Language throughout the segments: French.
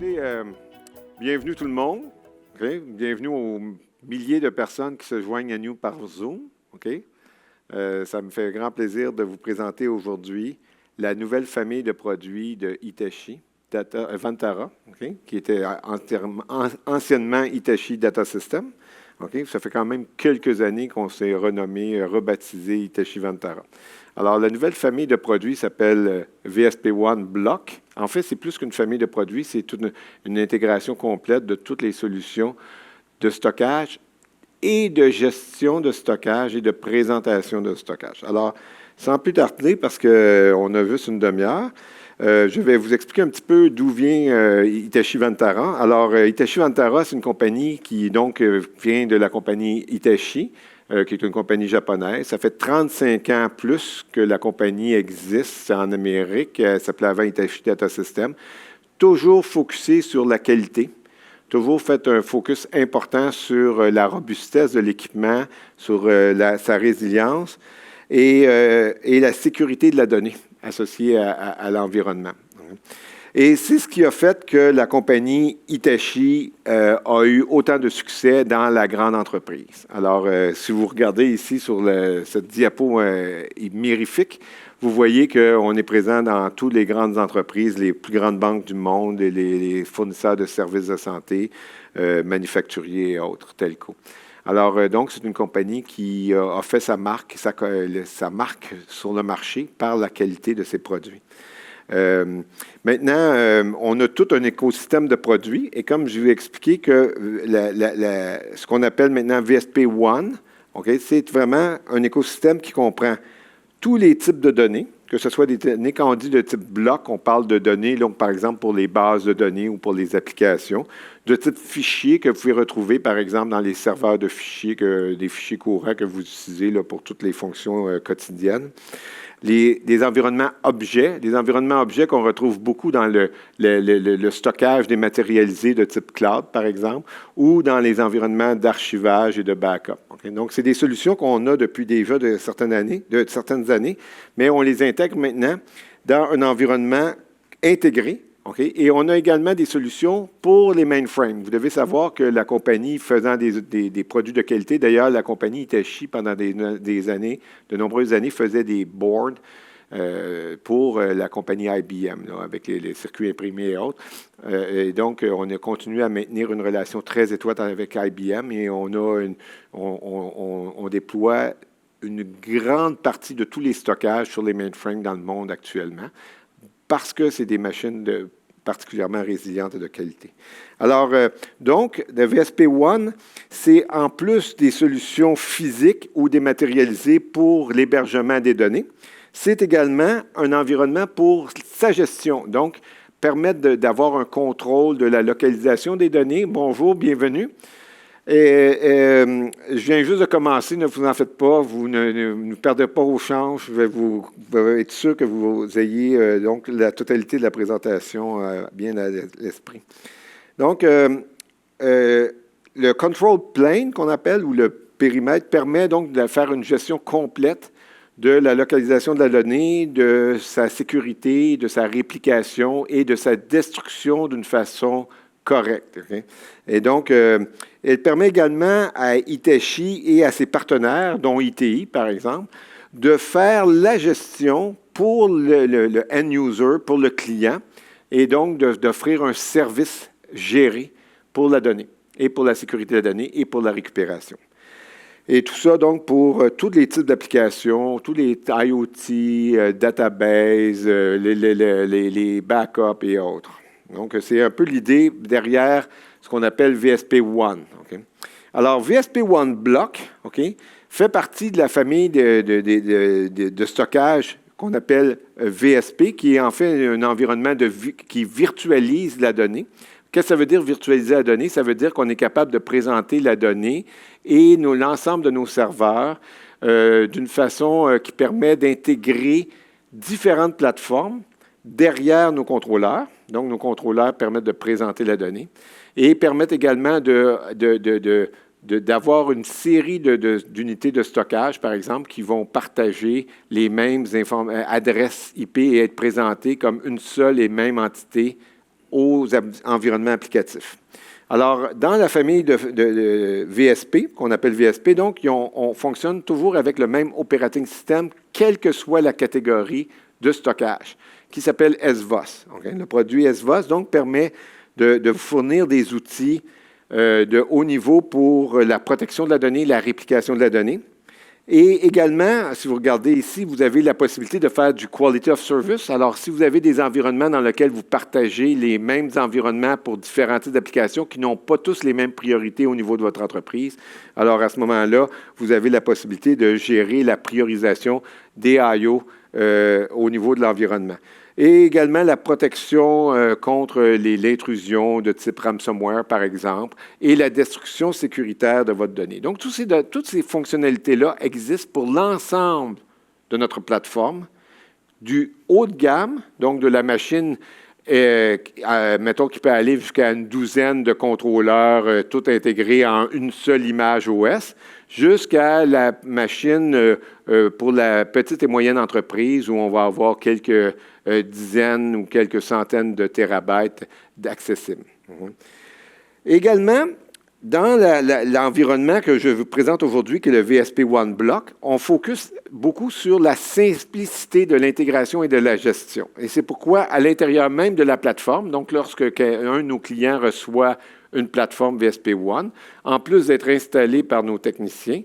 Écoutez, bienvenue tout le monde. Okay? Bienvenue aux milliers de personnes qui se joignent à nous par Zoom. Okay? Ça me fait grand plaisir de vous présenter aujourd'hui la nouvelle famille de produits de Hitachi, Vantara, okay? Qui était anciennement Hitachi Data System. Okay? Ça fait quand même quelques années qu'on s'est renommé, rebaptisé Hitachi Vantara. Alors, la nouvelle famille de produits s'appelle VSP One Block. En fait, c'est plus qu'une famille de produits, c'est toute une intégration complète de toutes les solutions de stockage et de gestion de stockage et de présentation de stockage. Alors, sans plus tarder, parce qu'on a juste une demi-heure, je vais vous expliquer un petit peu d'où vient Hitachi Vantara. Alors, Hitachi Vantara, c'est une compagnie qui, donc, vient de la compagnie Hitachi, qui est une compagnie japonaise. Ça fait 35 ans plus que la compagnie existe en Amérique. Elle s'appelait avant Hitachi Data System. Toujours focusée sur la qualité. Toujours fait un focus important sur la robustesse de l'équipement, sur sa résilience et la sécurité de la donnée associée à l'environnement. Et c'est ce qui a fait que la compagnie Hitachi a eu autant de succès dans la grande entreprise. Alors, si vous regardez ici sur cette diapo mirifique, vous voyez qu'on est présent dans toutes les grandes entreprises, les plus grandes banques du monde, et les fournisseurs de services de santé, manufacturiers et autres, telco. Alors, donc, c'est une compagnie qui a fait sa marque sur le marché par la qualité de ses produits. Maintenant, on a tout un écosystème de produits et comme je vous ai expliqué que ce qu'on appelle maintenant VSP One, okay, c'est vraiment un écosystème qui comprend tous les types de données, que ce soit des données, quand on dit de type bloc, on parle de données, donc, par exemple, pour les bases de données ou pour les applications, de type fichier que vous pouvez retrouver, par exemple, dans les serveurs de fichiers, des fichiers courants que vous utilisez là, pour toutes les fonctions quotidiennes. Des environnements objets qu'on retrouve beaucoup dans le stockage dématérialisé de type cloud, par exemple, ou dans les environnements d'archivage et de backup. Okay? Donc, c'est des solutions qu'on a depuis déjà de certaines années, mais on les intègre maintenant dans un environnement intégré. Okay? Et on a également des solutions pour les mainframes. Vous devez savoir que la compagnie faisant des produits de qualité, d'ailleurs, la compagnie Hitachi, pendant de nombreuses années, faisait des boards pour la compagnie IBM, là, avec les circuits imprimés et autres. Et donc, on a continué à maintenir une relation très étroite avec IBM et on déploie une grande partie de tous les stockages sur les mainframes dans le monde actuellement, parce que c'est des machines particulièrement résilientes et de qualité. Alors, donc, le VSP One, c'est en plus des solutions physiques ou dématérialisées pour l'hébergement des données, c'est également un environnement pour sa gestion, donc permettre d'avoir un contrôle de la localisation des données. Bonjour, bienvenue. Je viens juste de commencer, ne vous en faites pas, vous ne perdez pas au change, vous vais être sûr que vous ayez donc la totalité de la présentation bien à l'esprit. Donc, le control plane qu'on appelle, ou le périmètre, permet donc de faire une gestion complète de la localisation de la donnée, de sa sécurité, de sa réplication et de sa destruction d'une façon correcte. Okay? Et donc, elle permet également à Hitachi et à ses partenaires, dont ITI, par exemple, de faire la gestion pour le end-user, pour le client, et donc d'offrir un service géré pour la donnée, et pour la sécurité de la donnée, et pour la récupération. Et tout ça, donc, pour tous les types d'applications, tous les IoT, databases, les backups et autres. Donc, c'est un peu l'idée derrière ce qu'on appelle VSP One. Okay? Alors, VSP One Block, okay, fait partie de la famille de stockage qu'on appelle VSP, qui est en fait un environnement qui virtualise la donnée. Qu'est-ce que ça veut dire virtualiser la donnée? Ça veut dire qu'on est capable de présenter la donnée et l'ensemble de nos serveurs d'une façon qui permet d'intégrer différentes plateformes derrière nos contrôleurs. Donc, nos contrôleurs permettent de présenter la donnée et permettent également d'avoir une série d'unités de stockage, par exemple, qui vont partager les mêmes adresses IP et être présentées comme une seule et même entité aux environnements applicatifs. Alors, dans la famille de VSP, qu'on appelle VSP, donc, on fonctionne toujours avec le même operating system, quelle que soit la catégorie de stockage, qui s'appelle SVOS. Okay? Le produit SVOS, donc, permet de fournir des outils de haut niveau pour la protection de la donnée, la réplication de la donnée. Et également, si vous regardez ici, vous avez la possibilité de faire du quality of service. Alors, si vous avez des environnements dans lesquels vous partagez les mêmes environnements pour différents types d'applications qui n'ont pas tous les mêmes priorités au niveau de votre entreprise, alors à ce moment-là, vous avez la possibilité de gérer la priorisation des I/O au niveau de l'environnement. Et également la protection contre l'intrusion de type ransomware, par exemple, et la destruction sécuritaire de votre donnée. Donc, toutes ces fonctionnalités-là existent pour l'ensemble de notre plateforme, du haut de gamme, donc de la machine, mettons, qui peut aller jusqu'à une douzaine de contrôleurs, tout intégrés en une seule image OS, jusqu'à la machine pour la petite et moyenne entreprise où on va avoir quelques dizaines ou quelques centaines de terabytes d'accessibles. Également, dans l'environnement que je vous présente aujourd'hui, qui est le VSP One Block, on focus beaucoup sur la simplicité de l'intégration et de la gestion. Et c'est pourquoi, à l'intérieur même de la plateforme, donc lorsque un de nos clients reçoit une plateforme VSP One, en plus d'être installé par nos techniciens,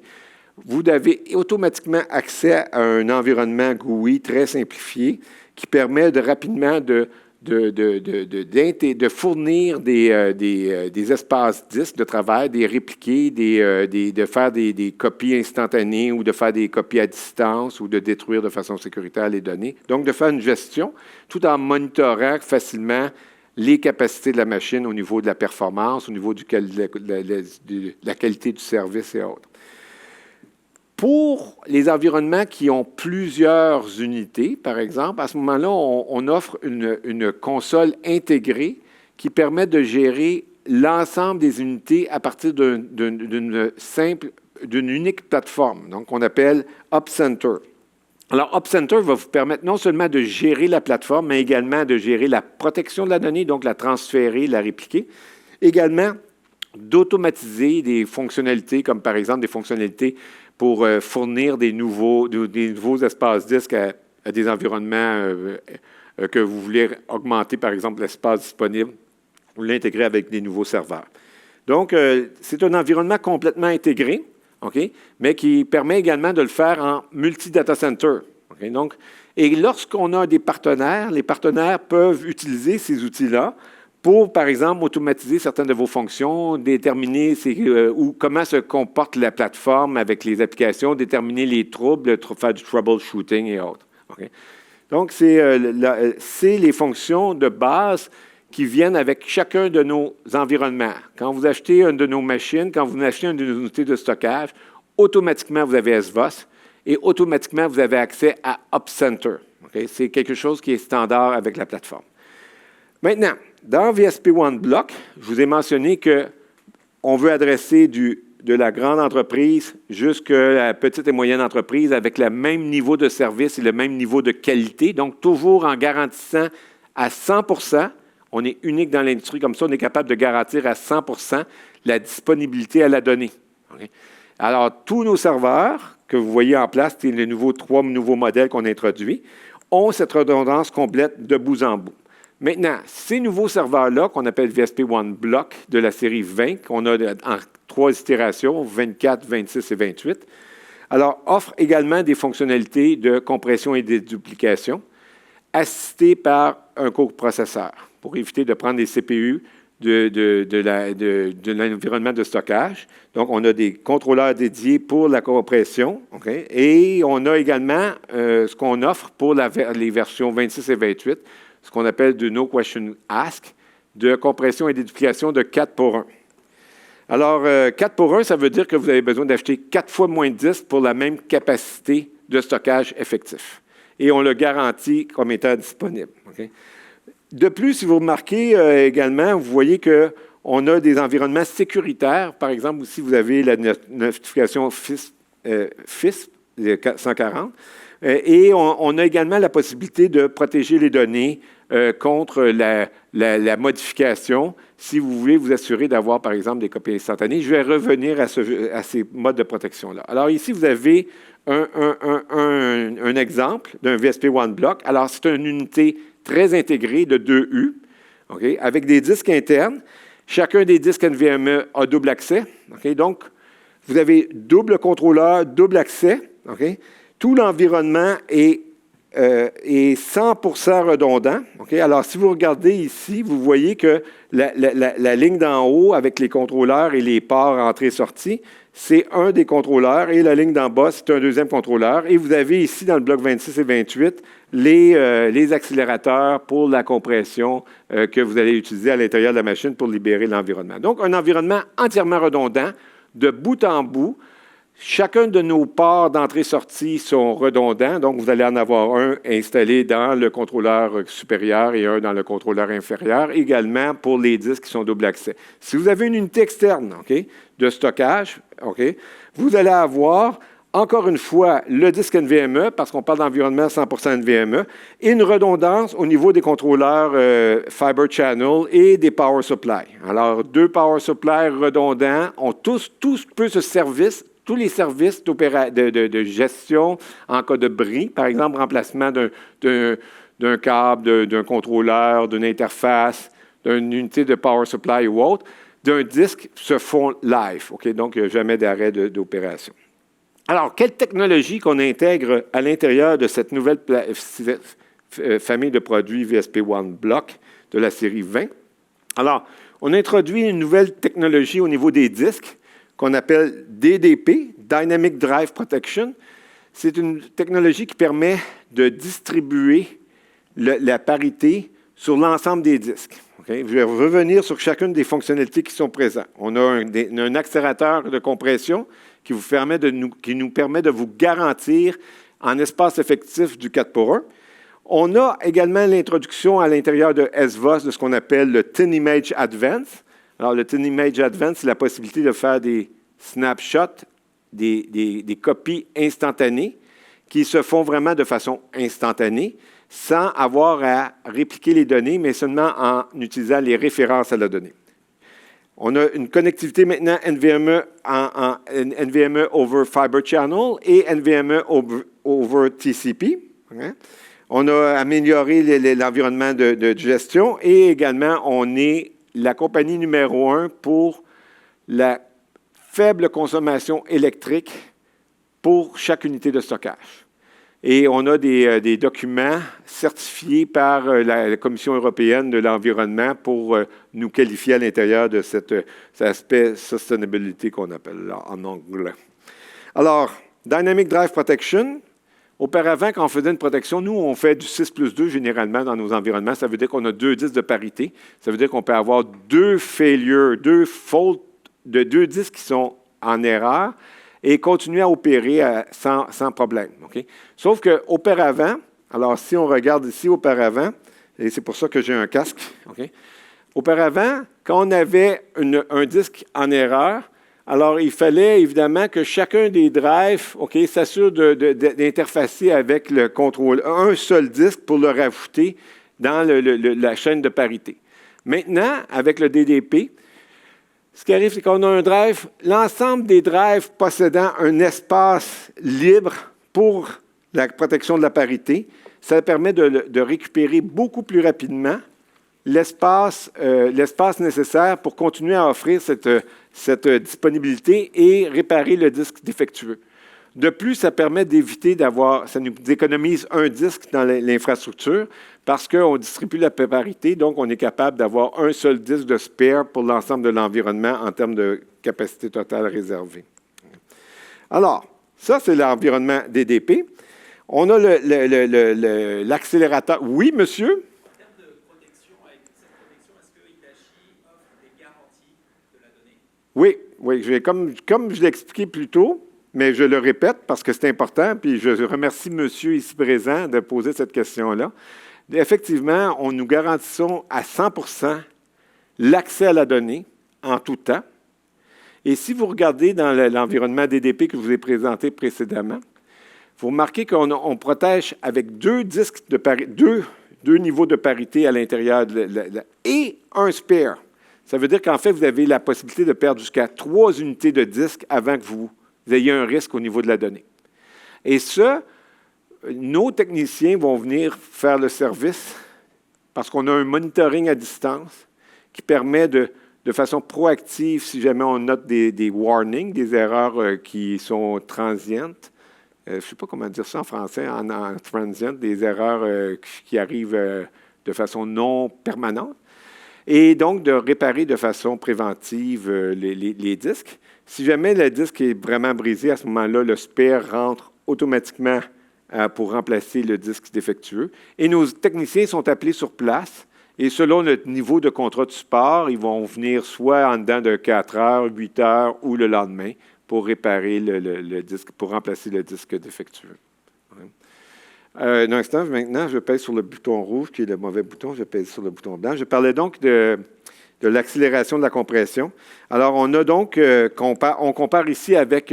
vous avez automatiquement accès à un environnement GUI très simplifié qui permet rapidement de fournir des espaces disques de travail, des répliquer, de faire des copies instantanées ou de faire des copies à distance ou de détruire de façon sécuritaire les données. Donc, de faire une gestion tout en monitorant facilement les capacités de la machine au niveau de la performance, au niveau de la qualité du service et autres. Pour les environnements qui ont plusieurs unités, par exemple, à ce moment-là, on offre une console intégrée qui permet de gérer l'ensemble des unités à partir d'une unique plateforme, donc qu'on appelle UpCenter. Alors, UpCenter va vous permettre non seulement de gérer la plateforme, mais également de gérer la protection de la donnée, donc la transférer, la répliquer. Également, d'automatiser des fonctionnalités, comme par exemple des fonctionnalités pour fournir des nouveaux espaces disques à des environnements que vous voulez augmenter, par exemple, l'espace disponible ou l'intégrer avec des nouveaux serveurs. Donc, c'est un environnement complètement intégré, okay, mais qui permet également de le faire en multi-data center. Okay, donc, et lorsqu'on a des partenaires, les partenaires peuvent utiliser ces outils-là pour, par exemple, automatiser certaines de vos fonctions, déterminer comment se comporte la plateforme avec les applications, déterminer les troubles, faire du troubleshooting et autres. Okay? Donc, c'est les fonctions de base qui viennent avec chacun de nos environnements. Quand vous achetez une de nos machines, quand vous achetez une de nos unités de stockage, automatiquement, vous avez SVOS et automatiquement, vous avez accès à UpCenter. Okay? C'est quelque chose qui est standard avec la plateforme. Maintenant, dans VSP One Block, je vous ai mentionné qu'on veut adresser de la grande entreprise jusqu'à la petite et moyenne entreprise avec le même niveau de service et le même niveau de qualité, donc toujours en garantissant à 100%, on est unique dans l'industrie, comme ça on est capable de garantir à 100% la disponibilité à la donnée. Okay? Alors, tous nos serveurs que vous voyez en place, c'est les trois nouveaux modèles qu'on introduit, ont cette redondance complète de bout en bout. Maintenant, ces nouveaux serveurs-là, qu'on appelle VSP One Block de la série 20, qu'on a en 3 itérations, 24, 26 et 28, alors offrent également des fonctionnalités de compression et de duplication assistées par un coprocesseur pour éviter de prendre des CPU de l'environnement de stockage. Donc, on a des contrôleurs dédiés pour la compression, okay? Et on a également ce qu'on offre pour les versions 26 et 28, ce qu'on appelle du No Question Ask, de compression et de duplication de 4 pour 1. Alors, 4 pour 1, ça veut dire que vous avez besoin d'acheter 4 fois moins de disques pour la même capacité de stockage effectif. Et on le garantit comme étant disponible. Okay? De plus, si vous remarquez également, vous voyez qu'on a des environnements sécuritaires. Par exemple, si vous avez la notification FISP 140, et on a également la possibilité de protéger les données contre la modification si vous voulez vous assurer d'avoir, par exemple, des copies instantanées. Je vais revenir à ces modes de protection-là. Alors ici, vous avez un exemple d'un VSP One Block. Alors, c'est une unité très intégrée de 2 U, okay, avec des disques internes. Chacun des disques NVMe a double accès. Okay? Donc, vous avez double contrôleur, double accès. Okay? Tout l'environnement est 100% redondant. Okay? Alors, si vous regardez ici, vous voyez que la ligne d'en haut avec les contrôleurs et les ports entrée-sortie, c'est un des contrôleurs et la ligne d'en bas, c'est un deuxième contrôleur. Et vous avez ici, dans le bloc 26 et 28, les accélérateurs pour la compression que vous allez utiliser à l'intérieur de la machine pour libérer l'environnement. Donc, un environnement entièrement redondant, de bout en bout. Chacun de nos ports d'entrée-sortie sont redondants, donc vous allez en avoir un installé dans le contrôleur supérieur et un dans le contrôleur inférieur, également pour les disques qui sont double accès. Si vous avez une unité externe de stockage, vous allez avoir, encore une fois, le disque NVMe, parce qu'on parle d'environnement 100% NVMe, et une redondance au niveau des contrôleurs Fiber Channel et des Power Supply. Alors, 2 Power Supply redondants ont tous peu ce service. Tous les services de gestion en cas de bris, par exemple, remplacement d'un câble, d'un contrôleur, d'une interface, d'une unité de power supply ou autre, d'un disque, se font live. Donc, il n'y a jamais d'arrêt d'opération. Alors, quelle technologie qu'on intègre à l'intérieur de cette nouvelle famille de produits VSP One Block de la série 20? Alors, on introduit une nouvelle technologie au niveau des disques, qu'on appelle DDP, Dynamic Drive Protection. C'est une technologie qui permet de distribuer la parité sur l'ensemble des disques. Je vais revenir sur chacune des fonctionnalités qui sont présentes. On a un accélérateur de compression qui nous permet de vous garantir en espace effectif du 4 pour 1. On a également l'introduction à l'intérieur de SVOS de ce qu'on appelle le Thin Image Advance. Alors, le Thin Image Advance, c'est la possibilité de faire des snapshots, des copies instantanées qui se font vraiment de façon instantanée, sans avoir à répliquer les données, mais seulement en utilisant les références à la donnée. On a une connectivité maintenant NVMe over Fiber Channel et NVMe over TCP. On a amélioré l'environnement de gestion et également, on est la compagnie numéro 1 pour la faible consommation électrique pour chaque unité de stockage. Et on a des documents certifiés par la Commission européenne de l'environnement pour nous qualifier à l'intérieur de cet aspect sustainability qu'on appelle là, en anglais. Alors, Dynamic Drive Protection. Auparavant, quand on faisait une protection, nous, on fait du 6+2 généralement dans nos environnements. Ça veut dire qu'on a 2 disques de parité. Ça veut dire qu'on peut avoir 2 failures, 2 faults de 2 disques qui sont en erreur et continuer à opérer sans problème. Sauf qu'auparavant, alors si on regarde ici auparavant, et c'est pour ça que j'ai un casque, auparavant, quand on avait un disque en erreur, alors, il fallait évidemment que chacun des drives s'assure d'interfacer avec le contrôle, un seul disque pour le rajouter dans la chaîne de parité. Maintenant, avec le DDP, ce qui arrive, c'est qu'on a un drive, l'ensemble des drives possédant un espace libre pour la protection de la parité, ça permet de récupérer beaucoup plus rapidement l'espace nécessaire pour continuer à offrir cette disponibilité et réparer le disque défectueux. De plus, ça permet d'éviter ça nous économise un disque dans l'infrastructure parce qu'on distribue la parité, donc on est capable d'avoir un seul disque de spare pour l'ensemble de l'environnement en termes de capacité totale réservée. Alors, ça, c'est l'environnement DDP. On a l'accélérateur. Oui, monsieur? Oui, comme je l'ai expliqué plus tôt, mais je le répète parce que c'est important, puis je remercie monsieur ici présent de poser cette question-là. Effectivement, nous garantissons à 100% l'accès à la donnée en tout temps. Et si vous regardez dans l'environnement DDP que je vous ai présenté précédemment, vous remarquez qu'on protège avec 2 disques de parité, 2 2 niveaux de parité à l'intérieur et un spare. Ça veut dire qu'en fait, vous avez la possibilité de perdre jusqu'à 3 unités de disque avant que vous ayez un risque au niveau de la donnée. Et ça, nos techniciens vont venir faire le service parce qu'on a un monitoring à distance qui permet de façon proactive, si jamais on note des warnings, des erreurs qui sont transientes. Je ne sais pas comment dire ça en français, en transient, des erreurs qui arrivent de façon non permanente. Et donc, de réparer de façon préventive les disques. Si jamais le disque est vraiment brisé, à ce moment-là, le spare rentre automatiquement pour remplacer le disque défectueux. Et nos techniciens sont appelés sur place. Et selon le niveau de contrat de support, ils vont venir soit en dedans de 4 heures, 8 heures ou le lendemain pour réparer le disque, pour remplacer le disque défectueux. Un instant, maintenant, je pèse sur le bouton rouge, qui est le mauvais bouton, je pèse sur le bouton blanc. Je parlais donc de l'accélération de la compression. Alors, on a donc, on compare ici avec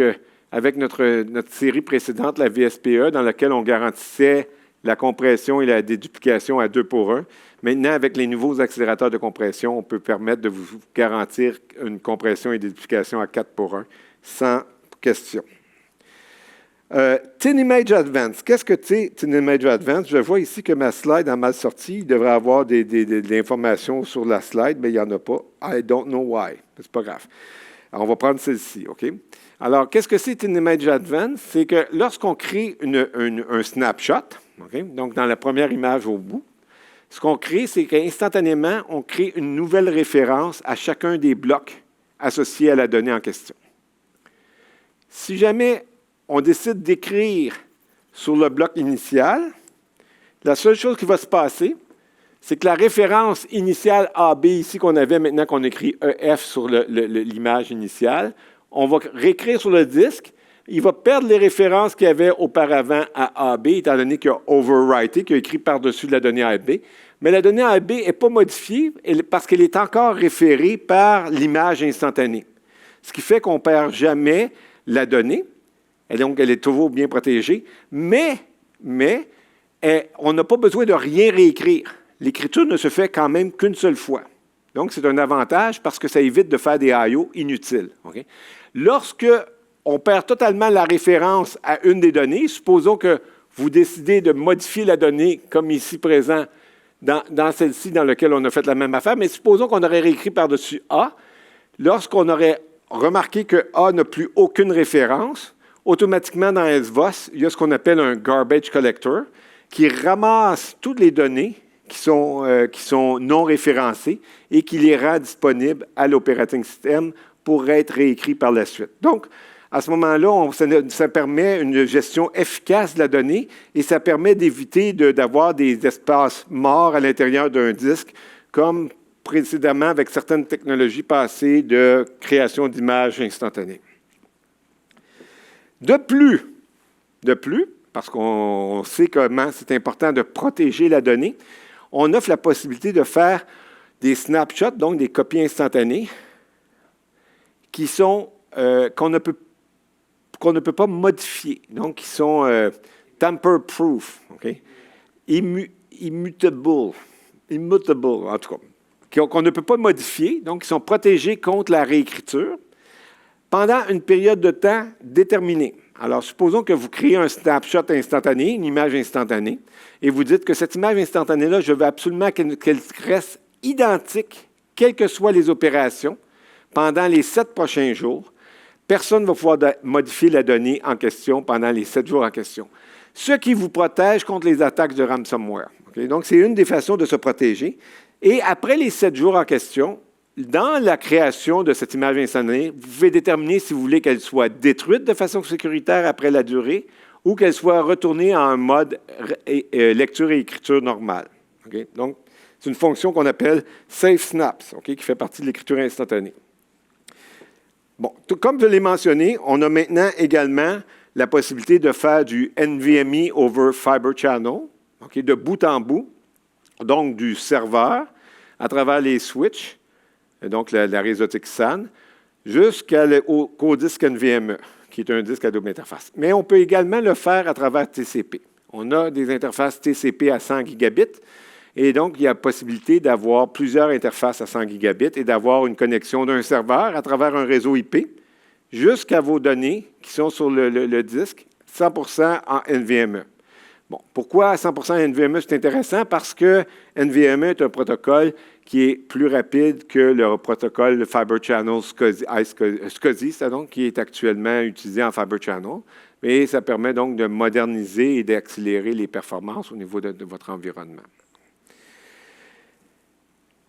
notre série précédente, la VSPE, dans laquelle on garantissait la compression et la déduplication à 2 pour 1. Maintenant, avec les nouveaux accélérateurs de compression, on peut permettre de vous garantir une compression et déduplication à 4 pour 1, sans question. Thin Image Advanced. Qu'est-ce que c'est, Thin Image Advanced? Je vois ici que ma slide a mal sorti. Il devrait y avoir de l'information sur la slide, mais il n'y en a pas. I don't know why. C'est pas grave. Alors, on va prendre celle-ci, OK? Alors, qu'est-ce que c'est Thin Image Advanced? C'est que lorsqu'on crée un snapshot, okay? Donc dans la première image au bout, ce qu'on crée, c'est qu'instantanément, on crée une nouvelle référence à chacun des blocs associés à la donnée en question. Si jamais on décide d'écrire sur le bloc initial, la seule chose qui va se passer, c'est que la référence initiale AB, ici qu'on avait maintenant qu'on écrit EF sur l'image initiale, on va réécrire sur le disque. Il va perdre les références qu'il y avait auparavant à AB, étant donné qu'il a overwrité, qu'il a écrit par-dessus la donnée AB. Mais la donnée AB n'est pas modifiée parce qu'elle est encore référée par l'image instantanée. Ce qui fait qu'on ne perd jamais la donnée. Et donc, elle est toujours bien protégée. Mais on n'a pas besoin de rien réécrire. L'écriture ne se fait quand même qu'une seule fois. Donc, c'est un avantage parce que ça évite de faire des I/O inutiles. Okay? Lorsque on perd totalement la référence à une des données, supposons que vous décidez de modifier la donnée, comme ici présent, dans celle-ci dans laquelle on a fait la même affaire, mais supposons qu'on aurait réécrit par-dessus A. Lorsqu'on aurait remarqué que A n'a plus aucune référence, automatiquement dans SVOS, il y a ce qu'on appelle un garbage collector qui ramasse toutes les données qui sont non référencées et qui les rend disponibles à l'operating system pour être réécrits par la suite. Donc, à ce moment-là, ça permet une gestion efficace de la donnée et ça permet d'éviter d'avoir des espaces morts à l'intérieur d'un disque, comme précédemment avec certaines technologies passées de création d'images instantanées. De plus, parce qu'on sait comment c'est important de protéger la donnée, on offre la possibilité de faire des snapshots, donc des copies instantanées, qui sont qu'on ne peut pas modifier, donc qui sont tamper-proof, okay? Immutable, en tout cas, qu'on ne peut pas modifier, donc qui sont protégés contre la réécriture pendant une période de temps déterminée. Alors, supposons que vous créez un snapshot instantané, une image instantanée, et vous dites que cette image instantanée-là, je veux absolument qu'elle reste identique, quelles que soient les opérations, pendant les 7 prochains jours. Personne ne va pouvoir modifier la donnée en question pendant les 7 jours en question. Ce qui vous protège contre les attaques de ransomware. Okay? Donc, c'est une des façons de se protéger. Et après les 7 jours en question, dans la création de cette image instantanée, vous pouvez déterminer si vous voulez qu'elle soit détruite de façon sécuritaire après la durée ou qu'elle soit retournée en mode lecture et écriture normale. Okay? Donc, c'est une fonction qu'on appelle Safe Snaps, okay, qui fait partie de l'écriture instantanée. Bon, comme je l'ai mentionné, on a maintenant également la possibilité de faire du NVMe over Fiber Channel, okay, de bout en bout, donc du serveur à travers les switches, donc la réseautique SAN, jusqu'au disque NVMe, qui est un disque à double interface. Mais on peut également le faire à travers TCP. On a des interfaces TCP à 100 gigabits, Et donc, il y a possibilité d'avoir plusieurs interfaces à 100 gigabits et d'avoir une connexion d'un serveur à travers un réseau IP jusqu'à vos données qui sont sur le disque, 100% en NVMe. Bon, pourquoi 100% NVMe, c'est intéressant? Parce que NVMe est un protocole qui est plus rapide que le protocole Fiber Channel SCSI, donc, qui est actuellement utilisé en Fiber Channel. Et ça permet donc de moderniser et d'accélérer les performances au niveau de votre environnement.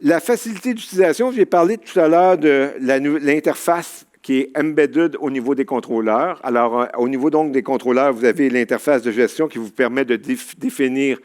La facilité d'utilisation, j'ai parlé tout à l'heure de l'interface qui est embedded au niveau des contrôleurs. Alors, au niveau donc des contrôleurs, vous avez l'interface de gestion qui vous permet de définir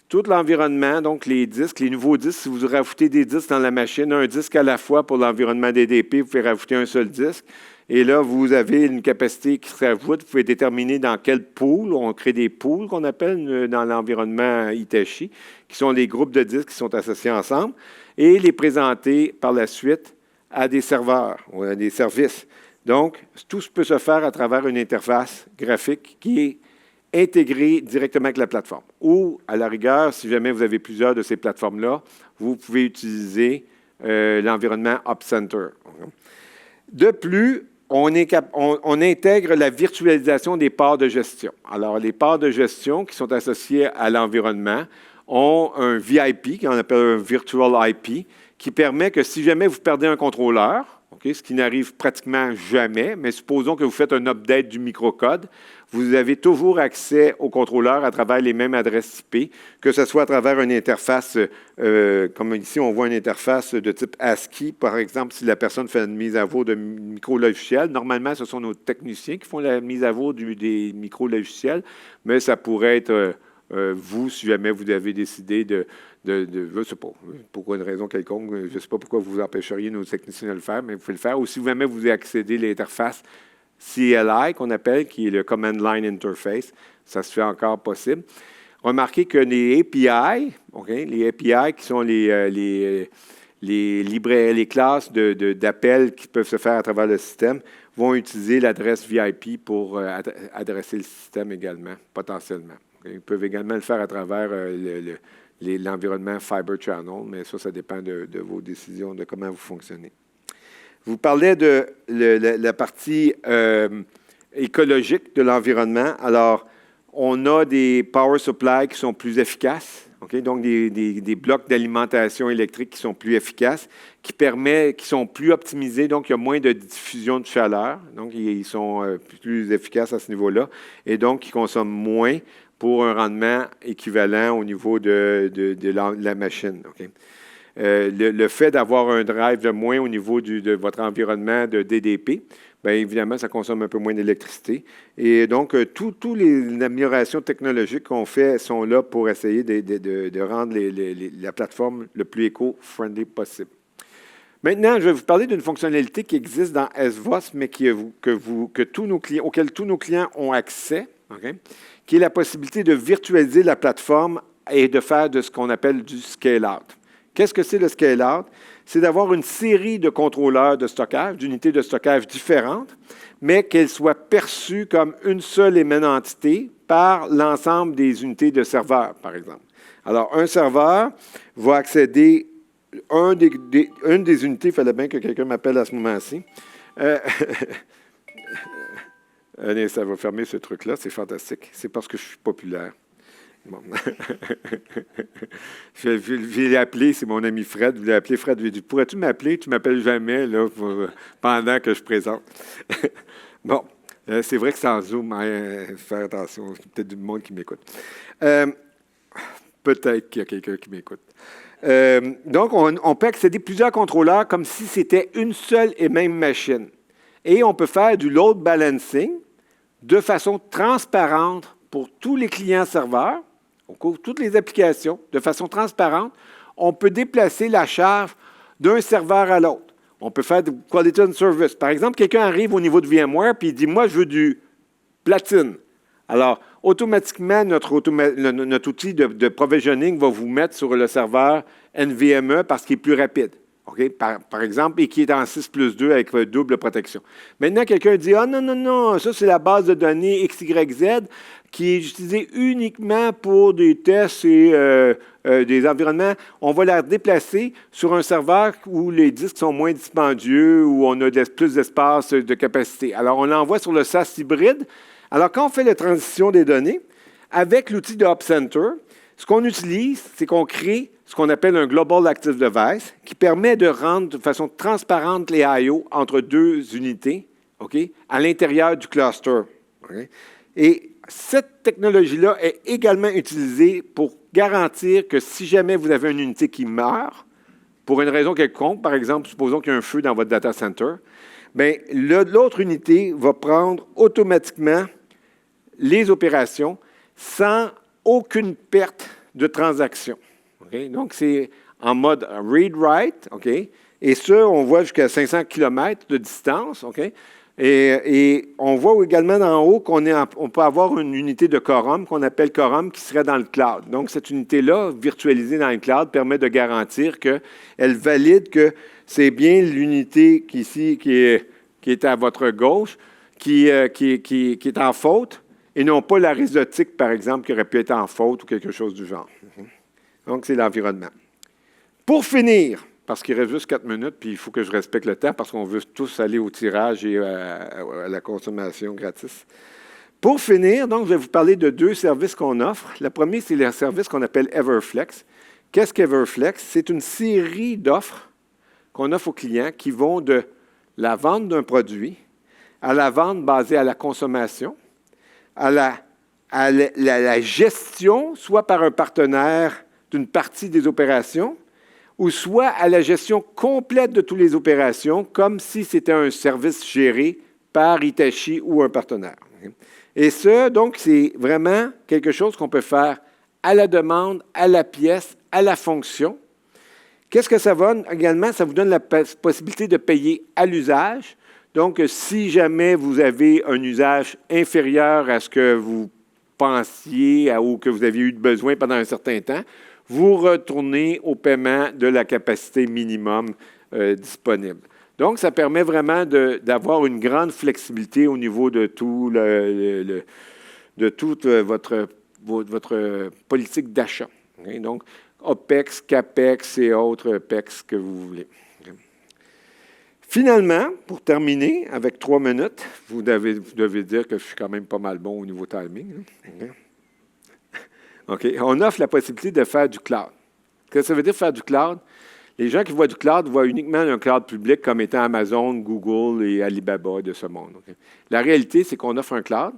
tout l'environnement, donc les disques, les nouveaux disques. Si vous rajoutez des disques dans la machine, un disque à la fois pour l'environnement DDP, vous pouvez rajouter un seul disque. Et là, vous avez une capacité qui se rajoute. Vous pouvez déterminer dans quel pool. On crée des pools qu'on appelle dans l'environnement Hitachi, qui sont les groupes de disques qui sont associés ensemble, et les présenter par la suite à des serveurs ou à des services. Donc, tout peut se faire à travers une interface graphique qui est intégrée directement avec la plateforme. Ou, à la rigueur, si jamais vous avez plusieurs de ces plateformes-là, vous pouvez utiliser l'environnement OpCenter. De plus, on intègre la virtualisation des parts de gestion. Alors, les parts de gestion qui sont associées à l'environnement ont un VIP, qu'on appelle un Virtual IP, qui permet que si jamais vous perdez un contrôleur, ce qui n'arrive pratiquement jamais, mais supposons que vous faites un update du microcode, vous avez toujours accès au contrôleur à travers les mêmes adresses IP, que ce soit à travers une interface, comme ici, on voit une interface de type ASCII, par exemple, si la personne fait une mise à jour de micro-logiciels. Normalement, ce sont nos techniciens qui font la mise à jour des micro-logiciels, mais ça pourrait être vous, si jamais vous avez décidé je ne sais pas, pour une raison quelconque, je ne sais pas pourquoi vous empêcheriez nos techniciens de le faire, mais vous pouvez le faire. Ou si jamais vous accédez à l'interface CLI, qu'on appelle, qui est le Command Line Interface, ça se fait encore possible. Remarquez que les API, les API qui sont les classes d'appels qui peuvent se faire à travers le système, vont utiliser l'adresse VIP pour adresser le système également, potentiellement. Ils peuvent également le faire à travers l'environnement Fiber Channel, mais ça dépend de vos décisions, de comment vous fonctionnez. Vous parlez de la partie écologique de l'environnement. Alors, on a des power supplies qui sont plus efficaces, donc des blocs d'alimentation électrique qui sont plus efficaces, qui sont plus optimisés, donc il y a moins de diffusion de chaleur, donc ils sont plus efficaces à ce niveau-là, et donc qui consomment moins pour un rendement équivalent au niveau de la machine. Le fait d'avoir un drive de moins au niveau de votre environnement de DDP, bien évidemment, ça consomme un peu moins d'électricité. Et donc, toutes les améliorations technologiques qu'on fait sont là pour essayer de rendre la plateforme le plus éco-friendly possible. Maintenant, je vais vous parler d'une fonctionnalité qui existe dans SVOS, mais auquel tous nos clients ont accès, qui est la possibilité de virtualiser la plateforme et de faire de ce qu'on appelle du scale-out. Qu'est-ce que c'est le scale-out? C'est d'avoir une série de contrôleurs de stockage, d'unités de stockage différentes, mais qu'elles soient perçues comme une seule et même entité par l'ensemble des unités de serveurs, par exemple. Alors, un serveur va accéder une des unités, il fallait bien que quelqu'un m'appelle à ce moment-ci. Allez, ça va fermer ce truc-là, c'est fantastique. C'est parce que je suis populaire. Bon. Je l'ai appelé, c'est mon ami Fred. Je l'ai appelé Fred. Je lui ai dit, pourrais-tu m'appeler? Tu ne m'appelles jamais là, pendant que je présente. Bon, c'est vrai que sans Zoom, faire attention, il y a peut-être du monde qui m'écoute. Peut-être qu'il y a quelqu'un qui m'écoute. Donc, on peut accéder à plusieurs contrôleurs comme si c'était une seule et même machine. Et on peut faire du load balancing de façon transparente pour tous les clients serveurs, toutes les applications, de façon transparente. On peut déplacer la charge d'un serveur à l'autre. On peut faire du quality and service. Par exemple, quelqu'un arrive au niveau de VMware et il dit « Moi, je veux du platine ». Alors, automatiquement, notre outil de provisioning va vous mettre sur le serveur NVMe parce qu'il est plus rapide. OK, par exemple, et qui est en 6+2 avec double protection. Maintenant, quelqu'un dit « Ah non, non, non, ça c'est la base de données XYZ qui est utilisée uniquement pour des tests et des environnements. On va la déplacer sur un serveur où les disques sont moins dispendieux, où on a plus d'espace de capacité. » Alors, on l'envoie sur le SAS hybride. Alors, quand on fait la transition des données, avec l'outil de OpCenter, ce qu'on utilise, c'est qu'on crée ce qu'on appelle un Global Active Device qui permet de rendre de façon transparente les I/O entre deux unités, OK, à l'intérieur du cluster. Okay? Et cette technologie-là est également utilisée pour garantir que si jamais vous avez une unité qui meurt, pour une raison quelconque, par exemple, supposons qu'il y a un feu dans votre data center, bien, l'autre unité va prendre automatiquement les opérations sans aucune perte de transaction. Okay? Donc, c'est en mode read-write, okay? Et ça, on voit jusqu'à 500 km de distance. Okay? Et on voit également d'en haut qu'on peut avoir une unité de quorum qu'on appelle quorum qui serait dans le cloud. Donc, cette unité-là, virtualisée dans le cloud, permet de garantir qu'elle valide que c'est bien l'unité ici qui est à votre gauche qui est en faute et non pas la réseautique, par exemple, qui aurait pu être en faute ou quelque chose du genre. Donc, c'est l'environnement. Pour finir, parce qu'il reste juste 4 minutes, puis il faut que je respecte le temps parce qu'on veut tous aller au tirage et à la consommation gratis. Pour finir, donc, je vais vous parler de 2 services qu'on offre. Le premier, c'est le service qu'on appelle Everflex. Qu'est-ce qu'Everflex? C'est une série d'offres qu'on offre aux clients qui vont de la vente d'un produit à la vente basée à la consommation, à la gestion, soit par un partenaire d'une partie des opérations, ou soit à la gestion complète de toutes les opérations, comme si c'était un service géré par Hitachi ou un partenaire. Et ça, donc, c'est vraiment quelque chose qu'on peut faire à la demande, à la pièce, à la fonction. Qu'est-ce que ça va également? Ça vous donne la possibilité de payer à l'usage. Donc, si jamais vous avez un usage inférieur à ce que vous pensiez ou que vous aviez eu besoin pendant un certain temps, vous retournez au paiement de la capacité minimum disponible. Donc, ça permet vraiment d'avoir une grande flexibilité au niveau de toute votre politique d'achat. Okay? Donc, OPEX, CAPEX et autres PEX que vous voulez. Okay? Finalement, pour terminer, avec 3 minutes, vous devez dire que je suis quand même pas mal bon au niveau timing. Okay? Okay. On offre la possibilité de faire du cloud. Qu'est-ce que ça veut dire faire du cloud? Les gens qui voient du cloud voient uniquement un cloud public comme étant Amazon, Google et Alibaba de ce monde. Okay. La réalité, c'est qu'on offre un cloud.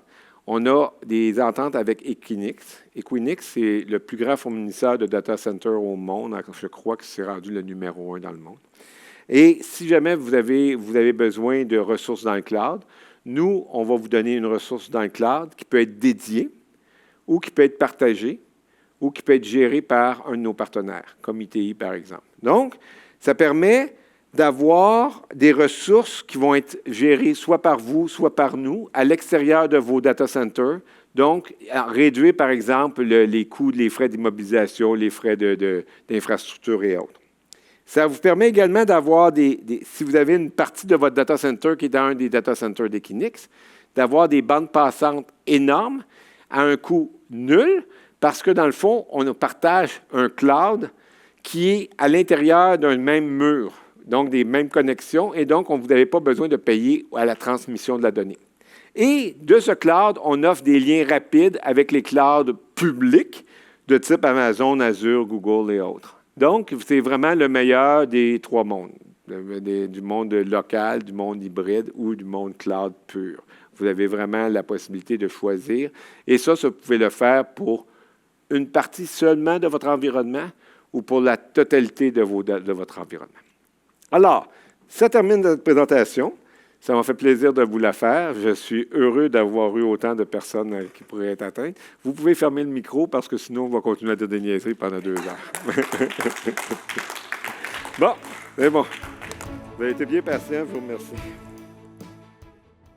On a des ententes avec Equinix. Equinix, c'est le plus grand fournisseur de data center au monde. Je crois que c'est rendu le numéro 1 dans le monde. Et si jamais vous avez besoin de ressources dans le cloud, nous, on va vous donner une ressource dans le cloud qui peut être dédiée ou qui peut être partagée, ou qui peut être gérée par un de nos partenaires, comme ITI, par exemple. Donc, ça permet d'avoir des ressources qui vont être gérées soit par vous, soit par nous, à l'extérieur de vos data centers. Donc, à réduire, par exemple, les coûts, les frais d'immobilisation, les frais d'infrastructure et autres. Ça vous permet également d'avoir si vous avez une partie de votre data center qui est dans un des data centers d'Equinix, d'avoir des bandes passantes énormes à un coût nul, parce que dans le fond, on partage un cloud qui est à l'intérieur d'un même mur, donc des mêmes connexions, et donc vous n'avez pas besoin de payer à la transmission de la donnée. Et de ce cloud, on offre des liens rapides avec les clouds publics de type Amazon, Azure, Google et autres. Donc, c'est vraiment le meilleur des 3 mondes, du monde local, du monde hybride ou du monde cloud pur. Vous avez vraiment la possibilité de choisir. Et ça, vous pouvez le faire pour une partie seulement de votre environnement ou pour la totalité de votre environnement. Alors, ça termine notre présentation. Ça m'a fait plaisir de vous la faire. Je suis heureux d'avoir eu autant de personnes qui pourraient être atteintes. Vous pouvez fermer le micro parce que sinon, on va continuer à dire des niaiseries pendant 2 heures. Bon, c'est bon. Vous avez été bien patient. Je vous remercie.